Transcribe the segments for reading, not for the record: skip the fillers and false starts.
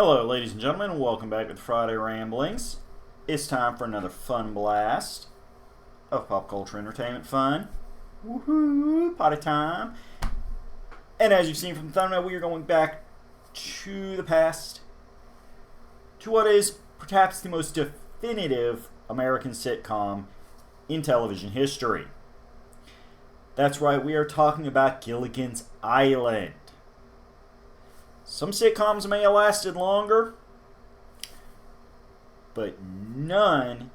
Hello, ladies and gentlemen, and welcome back to the Friday Ramblings. It's time for another fun blast of pop culture entertainment fun. Woohoo! Party time. And as you've seen from the thumbnail, we are going back to the past, to what is perhaps the most definitive American sitcom in television history. That's right, we are talking about Gilligan's Island. Some sitcoms may have lasted longer, but none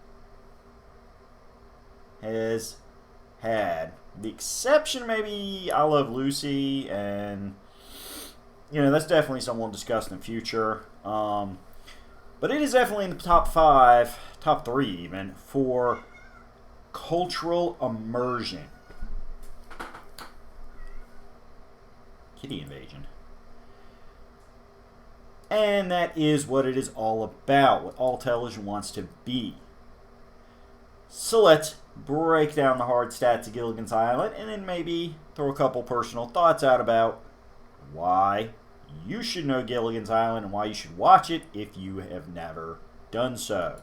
has had. The exception, maybe I Love Lucy, and that's definitely something we'll discuss in the future. But it is definitely in the top 5, top 3 even, for cultural immersion. Kitty invasion. And that is what it is all about, what all television wants to be. So let's break down the hard stats of Gilligan's Island and then maybe throw a couple personal thoughts out about why you should know Gilligan's Island and why you should watch it if you have never done so.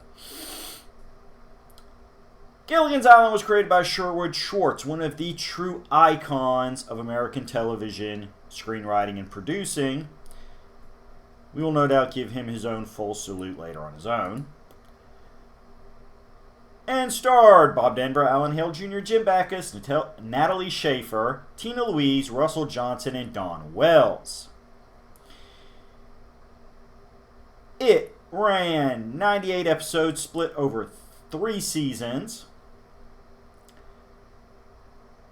Gilligan's Island was created by Sherwood Schwartz, one of the true icons of American television, screenwriting, and producing. We will no doubt give him his own full salute later on his own. And starred Bob Denver, Alan Hale Jr., Jim Backus, Natalie Schafer, Tina Louise, Russell Johnson, and Dawn Wells. It ran 98 episodes split over 3 seasons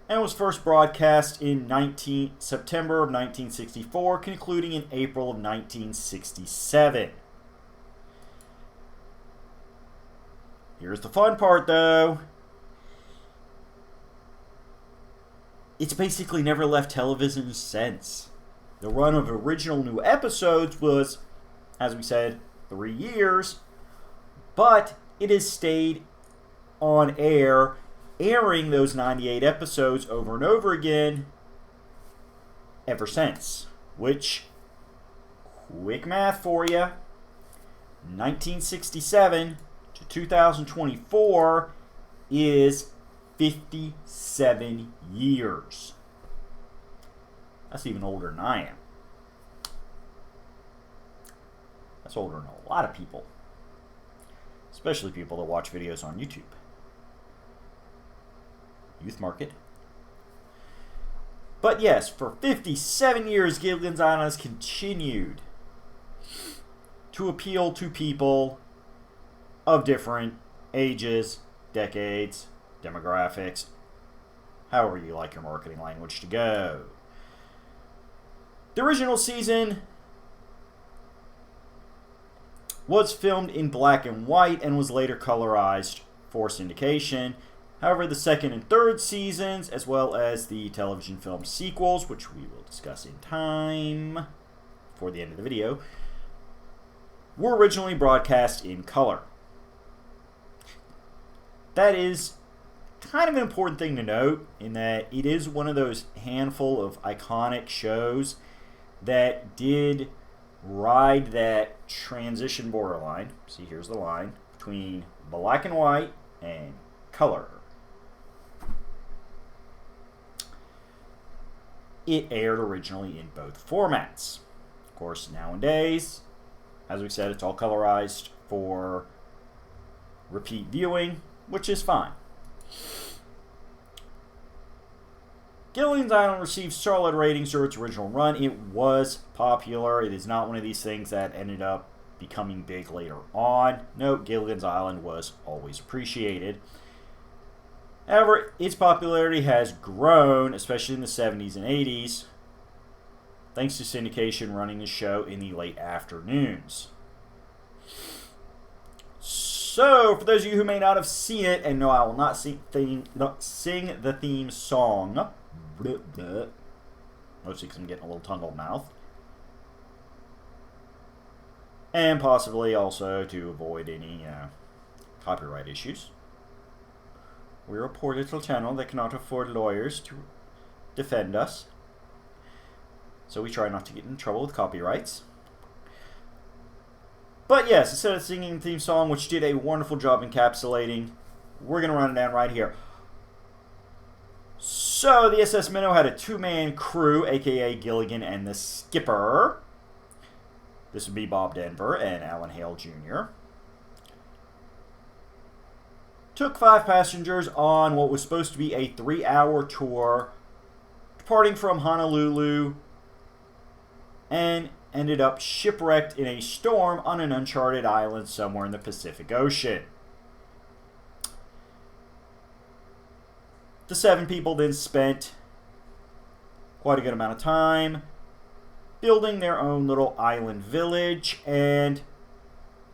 and was first broadcast in September of 1964, concluding in April of 1967. Here's the fun part, though. It's basically never left television since. The run of original new episodes was, as we said, 3 years, but it has stayed on air, airing those 98 episodes over and over again ever since. Which, quick math for you, 1967 to 2024 is 57 years. That's even older than I am. That's older than a lot of people. Especially people that watch videos on YouTube. Youth market. But yes, for 57 years, Gilligan's Island has continued to appeal to people of different ages, decades, demographics, however you like your marketing language to go. The original season was filmed in black and white and was later colorized for syndication. However, the second and third seasons, as well as the television film sequels, which we will discuss in time for the end of the video, were originally broadcast in color. That is kind of an important thing to note, in that it is one of those handful of iconic shows that did ride that transition borderline. See, here's the line between black and white and color. It aired originally in both formats. Of course, nowadays, as we said, it's all colorized for repeat viewing, which is fine. Gilligan's Island received solid ratings through its original run. It was popular. It is not one of these things that ended up becoming big later on. No, Gilligan's Island was always appreciated. However, its popularity has grown, especially in the 70s and 80s, thanks to syndication running the show in the late afternoons. So, for those of you who may not have seen it, and no, I will not sing the theme song, mostly because I'm getting a little tongue-old mouth, and possibly also to avoid any copyright issues. We're a poor little channel that cannot afford lawyers to defend us. So we try not to get in trouble with copyrights. But yes, instead of singing the theme song, which did a wonderful job encapsulating, we're going to run it down right here. So the SS Minnow had a two-man crew, aka Gilligan and the skipper. This would be Bob Denver and Alan Hale Jr. Took 5 passengers on what was supposed to be a 3-hour tour, departing from Honolulu, and ended up shipwrecked in a storm on an uncharted island somewhere in the Pacific Ocean. The 7 people then spent quite a good amount of time building their own little island village and,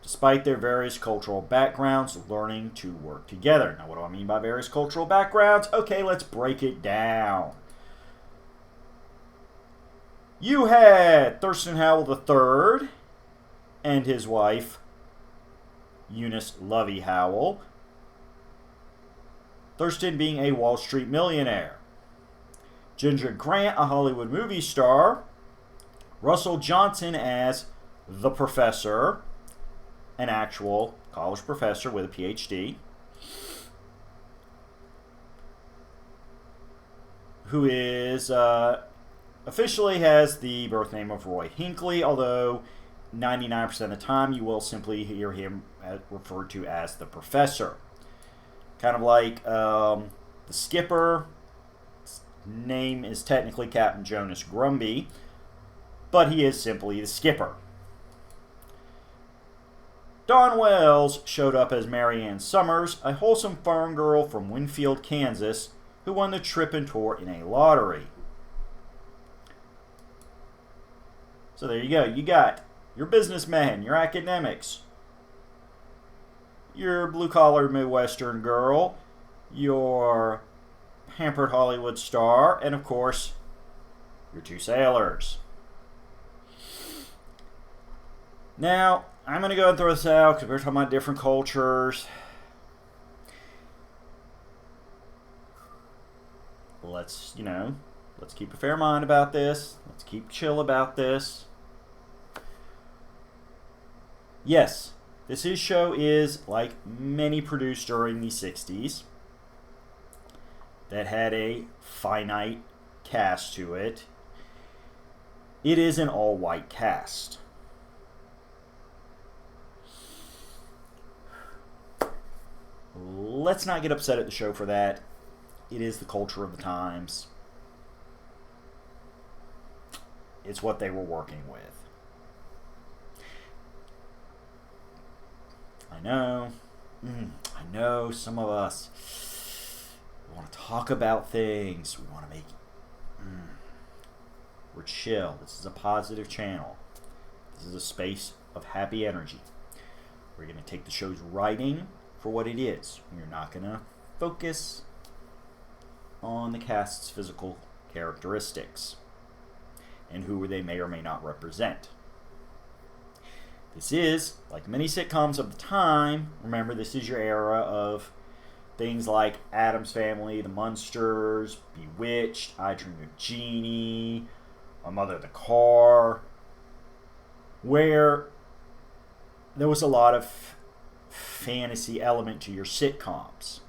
despite their various cultural backgrounds, learning to work together. Now, what do I mean by various cultural backgrounds? Okay, let's break it down. You had Thurston Howell III and his wife, Eunice Lovey Howell. Thurston being a Wall Street millionaire. Ginger Grant, a Hollywood movie star. Russell Johnson as the professor, an actual college professor with a PhD, who is officially has the birth name of Roy Hinckley, although 99% of the time you will simply hear him referred to as the professor. Kind of like the skipper. His name is technically Captain Jonas Grumby, but he is simply the skipper. Dawn Wells showed up as Mary Ann Summers, a wholesome farm girl from Winfield, Kansas, who won the trip and tour in a lottery. So there you go. You got your businessmen, your academics, your blue-collar Midwestern girl, your pampered Hollywood star, and of course, your 2 sailors. Now, I'm going to go and throw this out because we're talking about different cultures. Let's keep a fair mind about this. Let's keep chill about this. Yes, this show is like many produced during the 60s that had a finite cast to it. It is an all-white cast. Let's not get upset at the show for that. It is the culture of the times. It's what they were working with. I know some of us want to talk about things. We want to make we're chill. This is a positive channel. This is a space of happy energy. We're going to take the show's writing for what it is. We're not going to focus on the cast's physical characteristics and who they may or may not represent. This is, like many sitcoms of the time, remember this is your era of things like Addams Family, The Munsters, Bewitched, I Dream of Jeannie, My Mother the Car, where there was a lot of fantasy element to your sitcoms.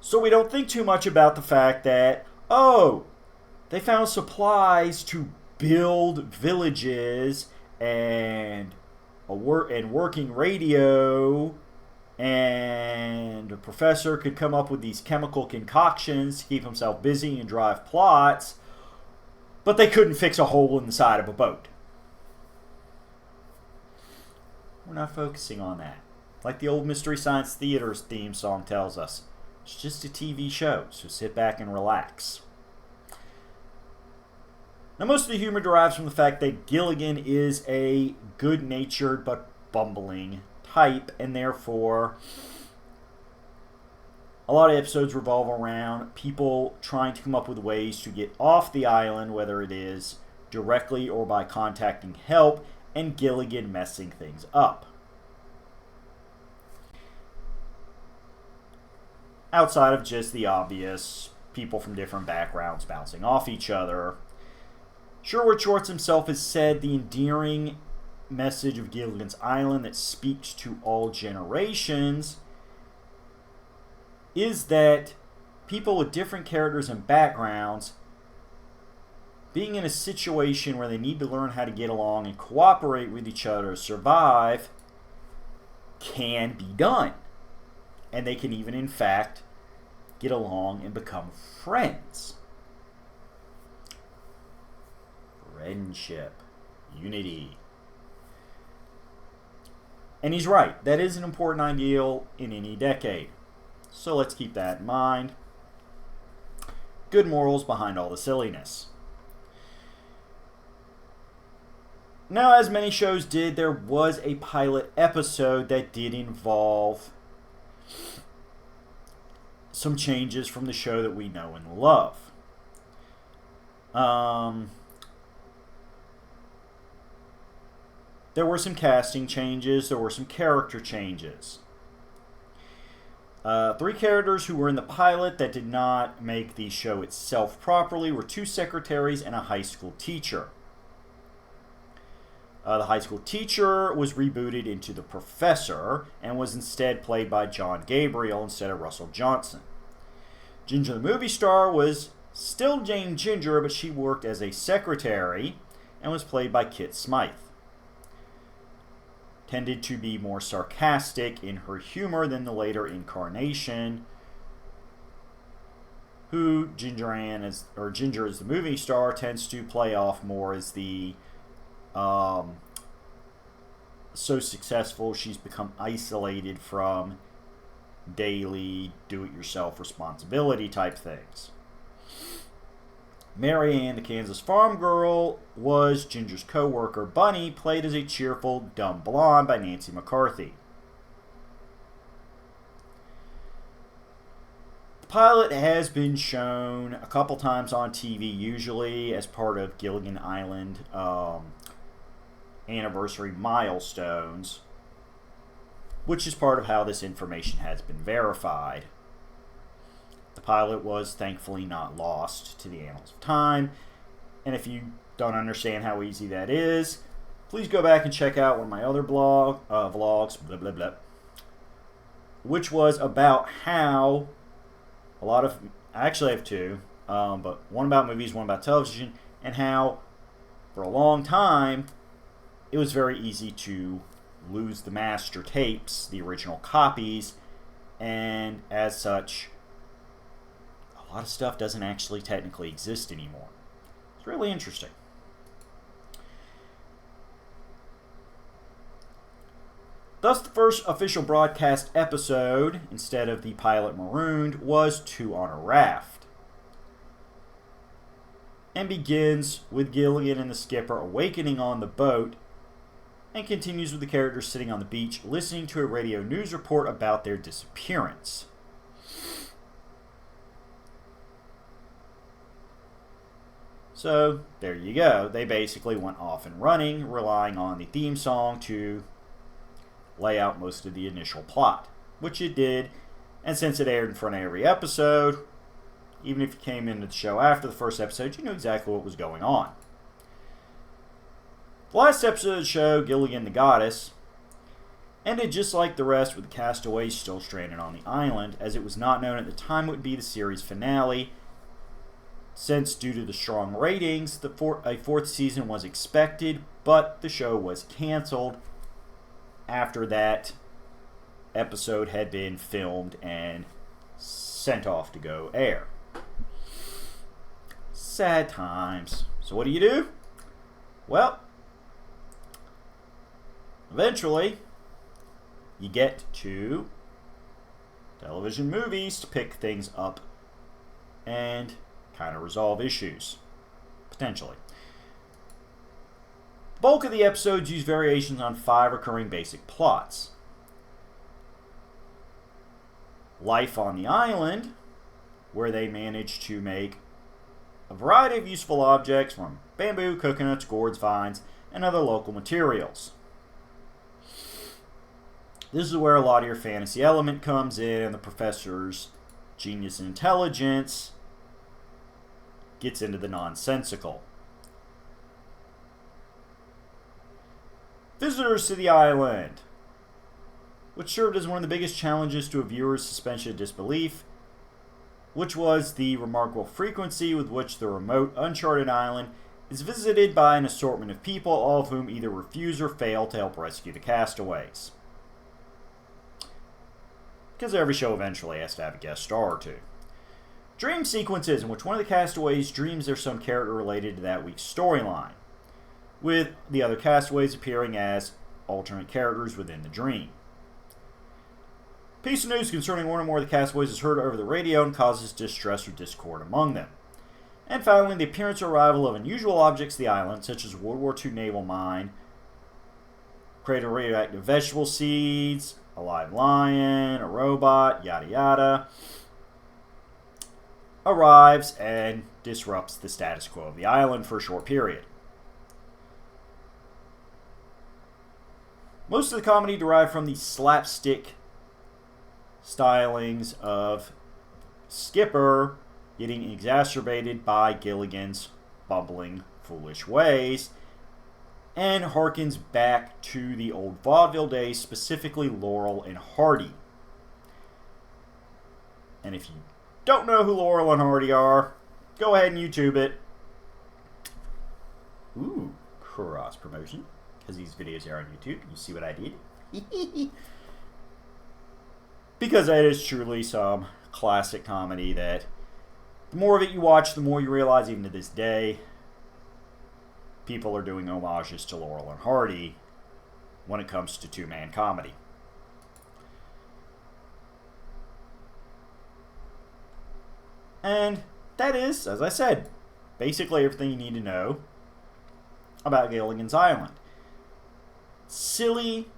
So we don't think too much about the fact that, oh, they found supplies to build villages and working radio, and a professor could come up with these chemical concoctions to keep himself busy and drive plots, but they couldn't fix a hole in the side of a boat. We're not focusing on that. Like the old Mystery Science Theater's theme song tells us, it's just a TV show, so sit back and relax. Now, most of the humor derives from the fact that Gilligan is a good-natured but bumbling type, and therefore a lot of episodes revolve around people trying to come up with ways to get off the island, whether it is directly or by contacting help, and Gilligan messing things up. Outside of just the obvious people from different backgrounds bouncing off each other, Sherwood Schwartz himself has said the endearing message of Gilligan's Island that speaks to all generations is that people with different characters and backgrounds being in a situation where they need to learn how to get along and cooperate with each other to survive can be done. And they can even, in fact, get along and become friends. Friendship. Unity. And he's right. That is an important ideal in any decade. So let's keep that in mind. Good morals behind all the silliness. Now, as many shows did, there was a pilot episode that did involve some changes from the show that we know and love. There were some casting changes. There were some character changes. 3 characters who were in the pilot that did not make the show itself properly were 2 secretaries and a high school teacher. The high school teacher was rebooted into the professor and was instead played by John Gabriel instead of Russell Johnson. Ginger the movie star was still Jane Ginger, but she worked as a secretary and was played by Kit Smythe. Tended to be more sarcastic in her humor than the later incarnation, who Ginger as the movie star tends to play off more as the so successful she's become isolated from daily do-it-yourself responsibility type things. Mary Ann, the Kansas farm girl, was Ginger's co-worker Bunny, played as a cheerful, dumb blonde by Nancy McCarthy. The pilot has been shown a couple times on TV, usually as part of Gilligan Island anniversary milestones, which is part of how this information has been verified. The pilot was thankfully not lost to the annals of time, and if you don't understand how easy that is, please go back and check out one of my other vlogs, blah blah blah, which was about how I actually have 2, but one about movies, one about television, and how for a long time it was very easy to lose the master tapes, the original copies, and as such, a lot of stuff doesn't actually technically exist anymore. It's really interesting. Thus, the first official broadcast episode, instead of the pilot marooned, was 2 on a Raft, and begins with Gilligan and the skipper awakening on the boat, and continues with the characters sitting on the beach listening to a radio news report about their disappearance. So, there you go. They basically went off and running, relying on the theme song to lay out most of the initial plot, which it did, and since it aired in front of every episode, even if you came into the show after the first episode, you knew exactly what was going on. The last episode of the show, Gilligan the Goddess, ended just like the rest, with the castaways still stranded on the island, as it was not known at the time what would be the series finale, since due to the strong ratings, a 4th season was expected, but the show was canceled after that episode had been filmed and sent off to go air. Sad times. So what do? Well, eventually, you get to television movies to pick things up and kind of resolve issues, potentially. The bulk of the episodes use variations on 5 recurring basic plots. Life on the island, where they manage to make a variety of useful objects from bamboo, coconuts, gourds, vines, and other local materials. This is where a lot of your fantasy element comes in, and the professor's genius and intelligence gets into the nonsensical. Visitors to the island, which served as one of the biggest challenges to a viewer's suspension of disbelief, which was the remarkable frequency with which the remote, uncharted island is visited by an assortment of people, all of whom either refuse or fail to help rescue the castaways. Because every show eventually has to have a guest star or two. Dream sequences in which one of the castaways dreams there's some character related to that week's storyline, with the other castaways appearing as alternate characters within the dream. Piece of news concerning one or more of the castaways is heard over the radio and causes distress or discord among them. And finally, the appearance or arrival of unusual objects to the island, such as a World War II naval mine, crate of radioactive vegetable seeds, a live lion, a robot, yada yada, arrives and disrupts the status quo of the island for a short period. Most of the comedy derived from the slapstick stylings of Skipper getting exacerbated by Gilligan's bumbling, foolish ways, and harkens back to the old vaudeville days, specifically Laurel and Hardy. And if you don't know who Laurel and Hardy are, go ahead and YouTube it. Ooh, cross promotion, because these videos are on YouTube. You see what I did? Because that is truly some classic comedy that the more of it you watch, the more you realize, even to this day, people are doing homages to Laurel and Hardy when it comes to two-man comedy. And that is, as I said, basically everything you need to know about Gilligan's Island. Silly,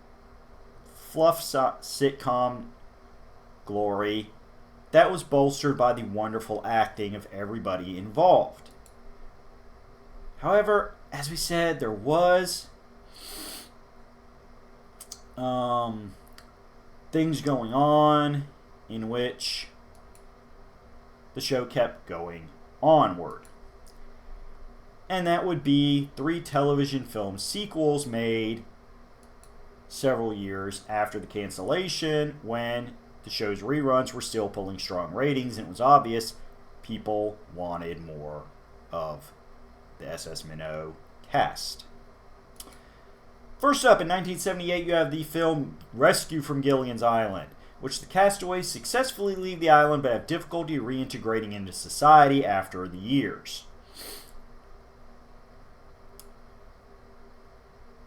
fluff sitcom glory that was bolstered by the wonderful acting of everybody involved. However, as we said, there was things going on in which the show kept going onward. And that would be 3 television film sequels made several years after the cancellation, when the show's reruns were still pulling strong ratings, and it was obvious people wanted more of the SS Minnow cast. First up, in 1978, you have the film Rescue from Gilligan's Island, which the castaways successfully leave the island but have difficulty reintegrating into society after the years.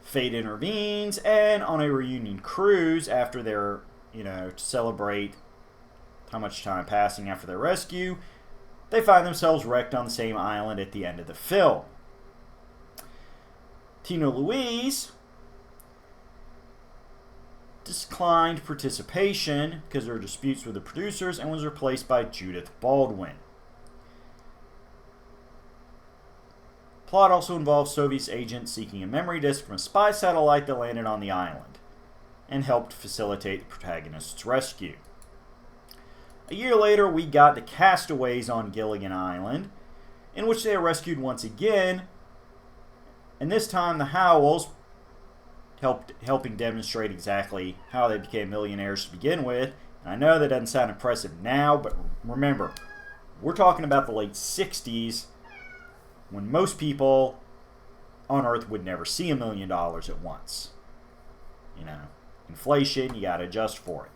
Fate intervenes, and on a reunion cruise after their to celebrate how much time passing after their rescue, they find themselves wrecked on the same island at the end of the film. Tina Louise declined participation because of her disputes with the producers and was replaced by Judith Baldwin. Plot also involves Soviet agents seeking a memory disk from a spy satellite that landed on the island and helped facilitate the protagonist's rescue. A year later, we got the Castaways on Gilligan Island, in which they are rescued once again, and this time the Howells helping demonstrate exactly how they became millionaires to begin with. And I know that doesn't sound impressive now, but remember, we're talking about the late 60s, when most people on Earth would never see $1 million at once. Inflation, you got to adjust for it.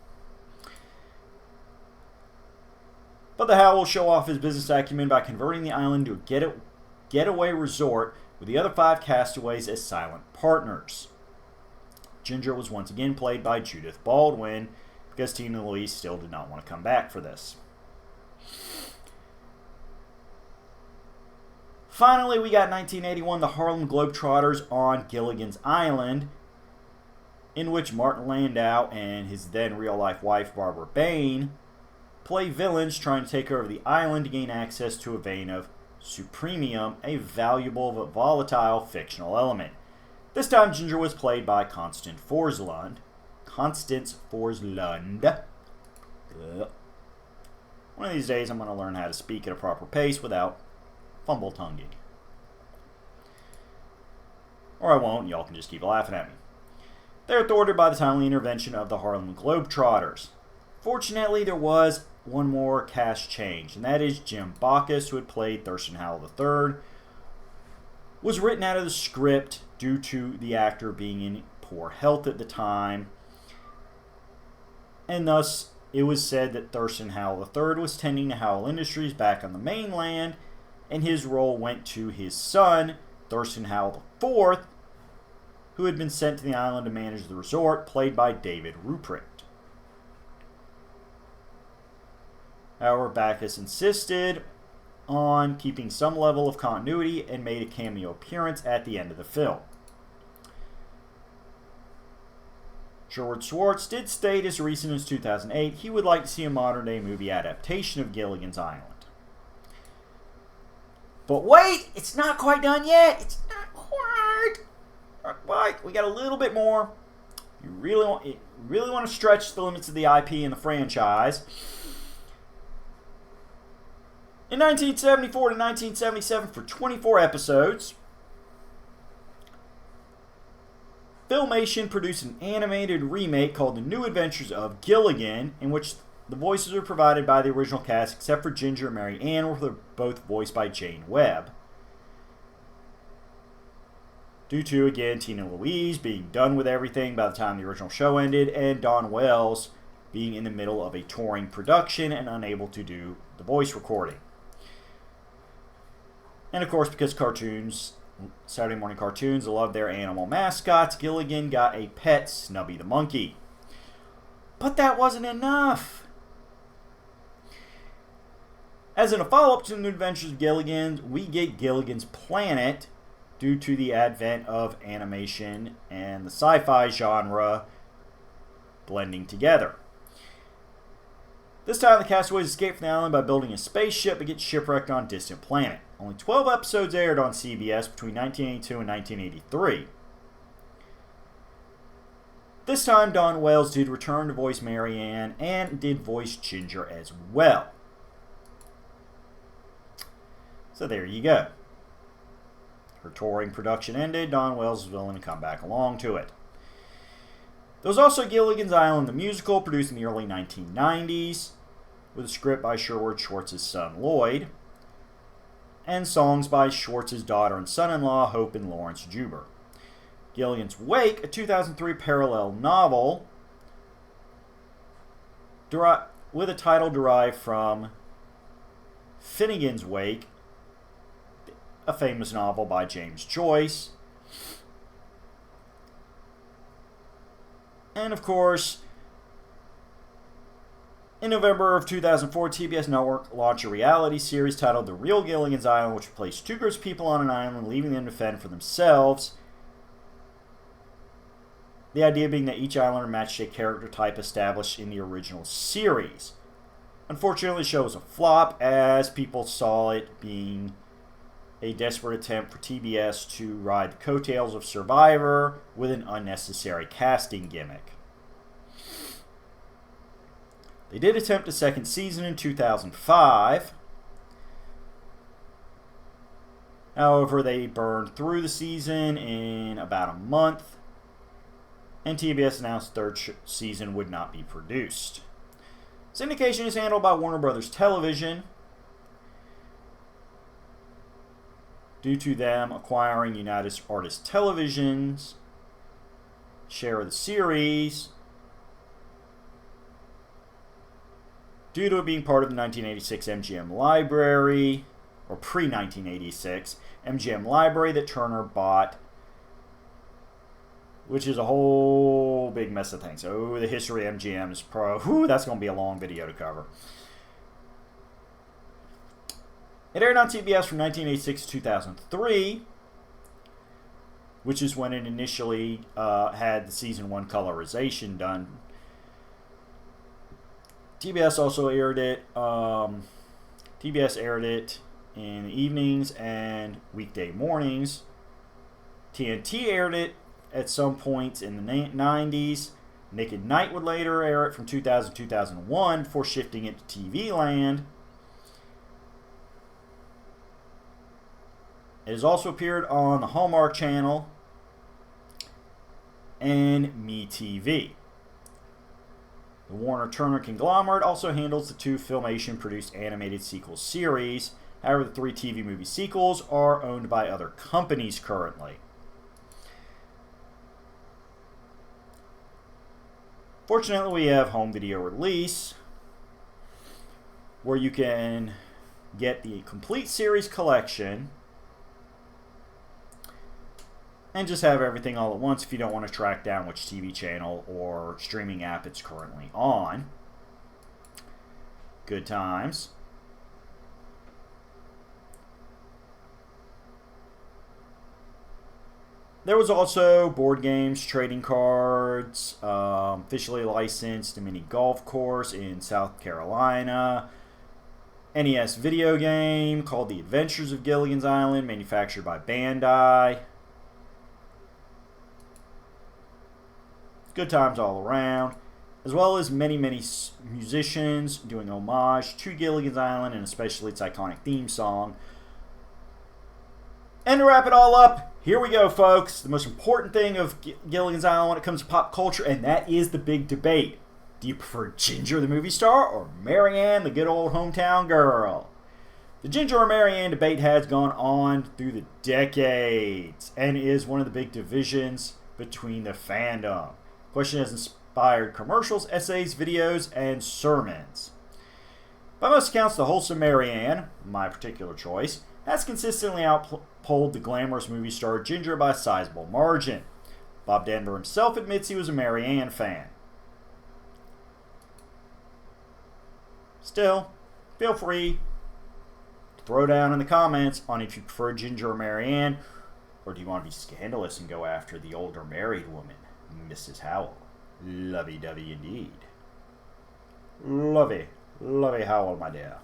But the Howells show off his business acumen by converting the island to a getaway resort with the other 5 castaways as silent partners. Ginger was once again played by Judith Baldwin because Tina Louise still did not want to come back for this. Finally, we got 1981, the Harlem Globetrotters on Gilligan's Island, in which Martin Landau and his then real-life wife, Barbara Bain, play villains trying to take over the island to gain access to a vein of supremium, a valuable but volatile fictional element. This time, Ginger was played by Constance Forslund. One of these days, I'm going to learn how to speak at a proper pace without fumble-tonguing. Or I won't, and y'all can just keep laughing at me. They were thwarted by the timely intervention of the Harlem Globetrotters. Fortunately, there was one more cast change, and that is Jim Backus, who had played Thurston Howell III, was written out of the script due to the actor being in poor health at the time, and thus it was said that Thurston Howell III was tending to Howell Industries back on the mainland, and his role went to his son, Thurston Howell IV, who had been sent to the island to manage the resort, played by David Ruprecht. However, Backus insisted on keeping some level of continuity and made a cameo appearance at the end of the film. Sherwood Schwartz did state as recent as 2008 he would like to see a modern-day movie adaptation of Gilligan's Island. But wait, it's not quite done yet. It's not quite. We got a little bit more. You really want to stretch the limits of the IP and the franchise. In 1974 to 1977, for 24 episodes, Filmation produced an animated remake called The New Adventures of Gilligan, in which the voices are provided by the original cast, except for Ginger and Mary Ann, where they're both voiced by Jane Webb. Due to, again, Tina Louise being done with everything by the time the original show ended, and Don Wells being in the middle of a touring production and unable to do the voice recording. And of course, because Saturday morning cartoons love their animal mascots, Gilligan got a pet, Snubby the monkey. But that wasn't enough. As in a follow-up to The New Adventures of Gilligan, we get Gilligan's Planet due to the advent of animation and the sci-fi genre blending together. This time, the castaways escape from the island by building a spaceship and get shipwrecked on a distant planet. Only 12 episodes aired on CBS between 1982 and 1983. This time, Don Wells did return to voice Mary Ann and did voice Ginger as well. So there you go. Her touring production ended. Don Wells was willing to come back along to it. There was also Gilligan's Island, the musical, produced in the early 1990s, with a script by Sherwood Schwartz's son, Lloyd, and songs by Schwartz's daughter and son-in-law, Hope and Lawrence Juber. Gilligan's Wake, a 2003 parallel novel, with a title derived from Finnegan's Wake, a famous novel by James Joyce. And of course, in November of 2004, TBS Network launched a reality series titled The Real Gilligan's Island, which placed two groups of people on an island, leaving them to fend for themselves. The idea being that each islander matched a character type established in the original series. Unfortunately, the show was a flop, as people saw it being a desperate attempt for TBS to ride the coattails of Survivor with an unnecessary casting gimmick. They did attempt a second season in 2005. However, they burned through the season in about a month, and TBS announced third season would not be produced. Syndication is handled by Warner Brothers Television, due to them acquiring United Artists Television's share of the series, due to it being part of the 1986 MGM library, or pre-1986 MGM library that Turner bought, which is a whole big mess of things. Oh, the history of MGM is that's going to be a long video to cover. It aired on TBS from 1986 to 2003, which is when it initially had the season 1 colorization done. TBS also aired it. TBS aired it in the evenings and weekday mornings. TNT aired it at some points in the 90s. Nick at Night would later air it from 2000 to 2001 before shifting it to TV Land. It has also appeared on the Hallmark Channel and MeTV. The Warner-Turner conglomerate also handles the 2 Filmation-produced animated sequel series. However, the 3 TV movie sequels are owned by other companies currently. Fortunately, we have home video release, where you can get the complete series collection and just have everything all at once if you don't want to track down which TV channel or streaming app it's currently on. Good times. There was also board games, trading cards, officially licensed a mini golf course in South Carolina, NES video game called The Adventures of Gilligan's Island, manufactured by Bandai. Good times all around, as well as many musicians doing homage to Gilligan's Island and especially its iconic theme song. And to wrap it all up, here we go, folks. The most important thing of Gilligan's Island when it comes to pop culture, and that is the big debate. Do you prefer Ginger the movie star or Marianne the good old hometown girl? The Ginger or Marianne debate has gone on through the decades and is one of the big divisions between the fandom. The question has inspired commercials, essays, videos, and sermons. By most accounts, the wholesome Marianne, my particular choice, has consistently outpolled the glamorous movie star Ginger by a sizable margin. Bob Denver himself admits he was a Marianne fan. Still, feel free to throw down in the comments on if you prefer Ginger or Marianne, or do you want to be scandalous and go after the older married woman, Mrs. Howell. Lovey-dovey indeed. Lovey Howell, my dear.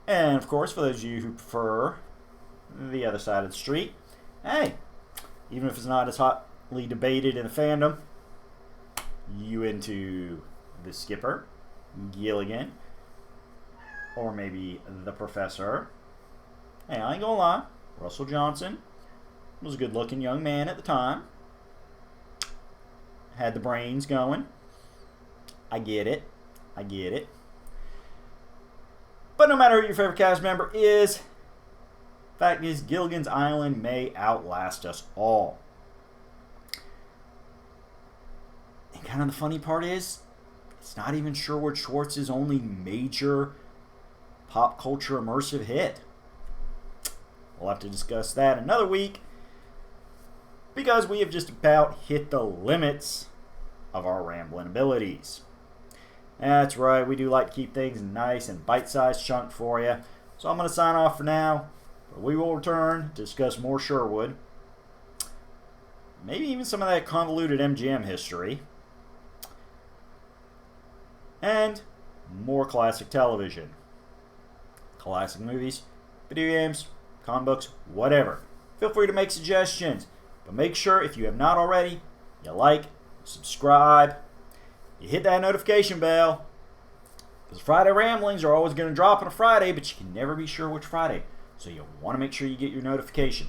And, of course, for those of you who prefer the other side of the street, hey, even if it's not as hotly debated in the fandom, you into the Skipper, Gilligan, or maybe the Professor. Hey, I ain't gonna lie, Russell Johnson was a good-looking young man at the time. Had the brains going. I get it. But no matter who your favorite cast member is, fact is, Gilligan's Island may outlast us all. And kind of the funny part is, it's not even Sherwood Schwartz's only major pop culture immersive hit. We'll have to discuss that another week, because we have just about hit the limits of our rambling abilities. That's right, we do like to keep things nice and bite-sized chunk for you. So I'm going to sign off for now, but we will return to discuss more Sherwood. Maybe even some of that convoluted MGM history. And more classic television. Classic movies, video games, comic books, whatever. Feel free to make suggestions. But make sure, if you have not already, you like, subscribe, you hit that notification bell. Because Friday Ramblings are always going to drop on a Friday, but you can never be sure which Friday. So you want to make sure you get your notification.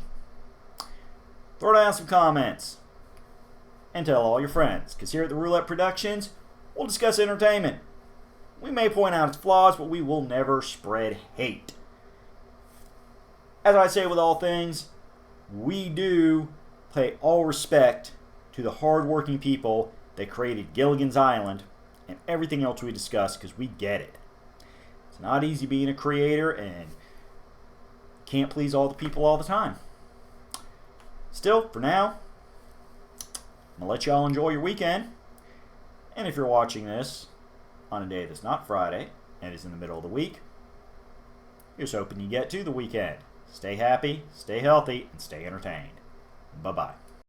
Throw down some comments. And tell all your friends. Because here at the Roulette Productions, we'll discuss entertainment. We may point out its flaws, but we will never spread hate. As I say with all things, we do pay all respect to the hard-working people that created Gilligan's Island and everything else we discuss, because we get it. It's not easy being a creator and can't please all the people all the time. Still, for now, I'm going to let y'all enjoy your weekend. And if you're watching this on a day that's not Friday and is in the middle of the week, here's hoping you get to the weekend. Stay happy, stay healthy, and stay entertained. Bye-bye.